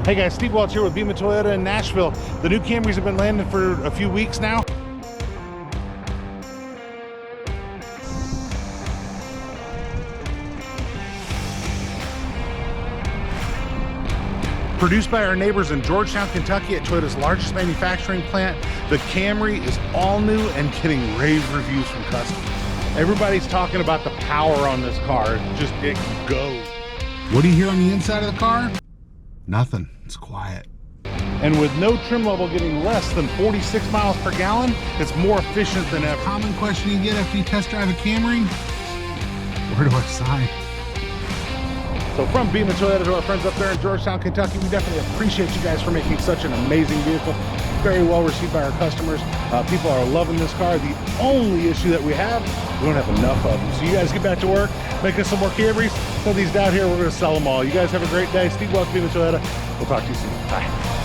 Hey guys, Steve Welch here with Beaman Toyota in Nashville. The new Camrys have been landing for a few weeks now. Produced by our neighbors in Georgetown, Kentucky at Toyota's largest manufacturing plant, the Camry is all new and getting rave reviews from customers. Everybody's talking about the power on this car. It goes. What do you hear on the inside of the car? Nothing. It's quiet. And with no trim level getting less than 46 miles per gallon, it's more efficient than ever. Common question you get after you test drive a Camry: where do I sign? So from Beaman Toyota to our friends up there in Georgetown, Kentucky, we definitely appreciate you guys for making such an amazing vehicle. Very well received by our customers. People are loving this car. The only issue that we have, we don't have enough of them. So you guys get back to work, make us some more Camrys. Send these down here, we're gonna sell them all. You guys have a great day. Steve Welch, Beaman Toyota. We'll talk to you soon. Bye.